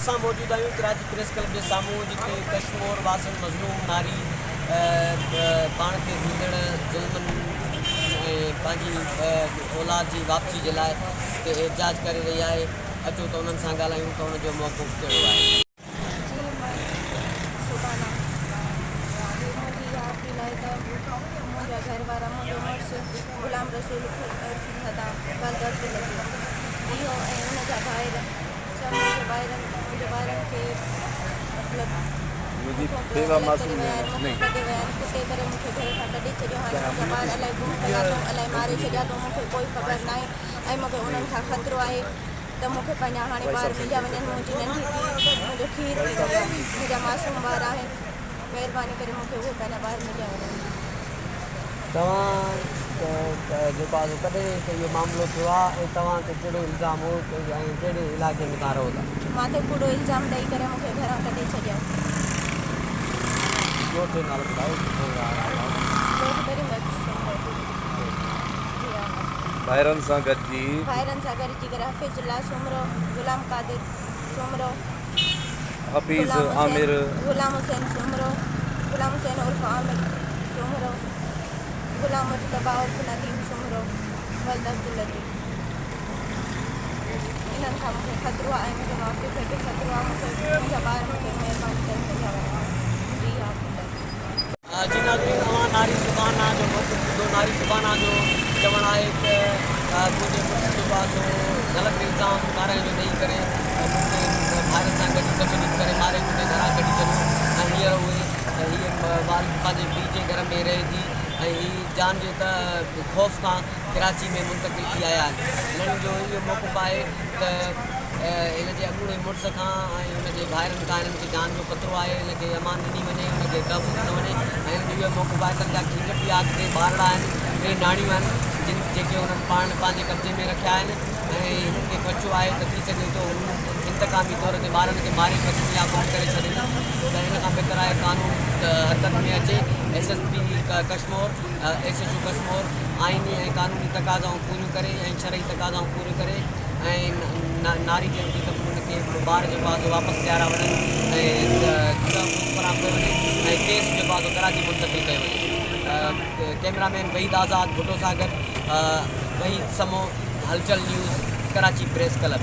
असां मौजूद आहियूं कराची प्रेस क्लब जे साम्हूं, जिते कश्मीर वासिन मज़लूम नारी पाण खे थींदड़ ज़ुल्मनि ऐं पंहिंजी औलाद जी वापसी जे लाइ हिते एहतजाज करे रही आहे। अचो त उन्हनि सां ॻाल्हायूं त उनजो मौक़िफ़ कहिड़ो आहे। जी मैं सुबाना मुंहिंजी इहा अपील आहे त मुंहिंजा घर वारा मुंहिंजो मुड़ुसु ग़ुलाम रसूल फरहदा बलदर इहो ऐं उनजा ॿाहिर सभु मुंहिंजे ॿारनि खे मतिलबु कुटे करे मूंखे घर खां कढी छॾियो। हाणे मुंहिंजा ॿार अलाए गुम कया अथऊं, अलाए मारे छॾिया अथऊं, मूंखे कोई ख़बर न आहे ऐं मूंखे उन्हनि खां ख़तरो आहे त मूंखे पंहिंजा हाणे ॿार मुंहिंजा वञनि, मुंहिंजी नंढी थी मुंहिंजो खीर थी वियो, मुंहिंजा मासूम ॿार आहिनि। महिरबानी करे मूंखे उहे पंहिंजा ॿार मिलिया वञनि। तव्हां जेको आहे कॾहिं इहो मामिलो थियो आहे ऐं तव्हां ते कहिड़ो इल्ज़ाम हो ऐं कहिड़े इलाइक़े में तव्हां रहो था? मां ते कूड़ो इल्ज़ाम ॾेई करे मूंखे घरां कढी छॾियो। नालो ॿुधायो। ॿाहिरनि सां गॾिजी करे हफ़ीज़ुल्लाह सुमरो, ग़ुलाम कादिर सुमरो, हफ़ीज़ आमिर, ग़ुलाम हुसैन सुमरो, ग़ुलाम हुसैन उर्फ़ आमिर सुमरो, ग़ुलाम मुज्तबा उर्फ़ नदीम सुमरो, वल्द अब्दुल्लती। इन्हनि खां मूंखे ख़तरो आहे, मुंहिंजे माउ पीउ खे बि ख़तरो आहे, मूंखे मुंहिंजा ॿार मूंखे महिरबानी करे मिलिया वञनि। जी नाज़रीन, तव्हां नारी सुबाना जो मौक़िफ़ ॿुधो। नारी सुबाना जो चवणु आहे त मुंहिंजे मुड़ुस जेको आहे सो ग़लति इल्ज़ाम काराइण जो ॾेई करे मूंखे ॿाहिरि सां गॾु तशदुद करे मारे मुंहिंजे घरां कढी छॾियो ऐं हींअर हीअ पंहिंजे पीउ जे घर में रहे थी ऐं हीअ जान जे ख़ौफ़ खां कराची में मुंतक़िल थी आया आहिनि। हिननि जो इहो मौक़िफ़ आहे त हिन जे अॻूणे मुड़ुस खां ऐं हुनजे भाइरनि खां हिननि खे जान जो ख़तरो आहे, हिनखे अमान ॾिनी वञे, हुनखे डफ न वञे ऐं हिन जो इहो मौक़िफ़ आहे त जा खीर पीआ 3 ॿारड़ा आहिनि, 3 नाड़ियूं आहिनि जेके हुननि पंहिंजे कब्जे में रखिया आहिनि ऐं हिननि खे ख़दशो आहे त थी सघे थो इंतकामी तौर ते ॿारनि खे मारे कढनि या गुम करे छॾनि। त हिन खां बहितर आहे कानून हरकत में अचे। SSP कश्मीर, SHO कश्मीर आइनी ऐं क़ानूनी तक़ाज़ाऊं पूरियूं करे ऐं शरई तक़ाज़ाऊं पूरियूं करे ऐं नारी चवंदी त उनखे ॿार जेको आहे वापसि ॾियारा वञनि ऐं फराहम कयो वञे ऐं केस जेको आहे कराची मुंतक़िल कयो वञे। कैमरामैन वहीद आज़ाद भुटो सां गॾु वहीद समो, हलचल न्यूज़, कराची प्रेस क्लब।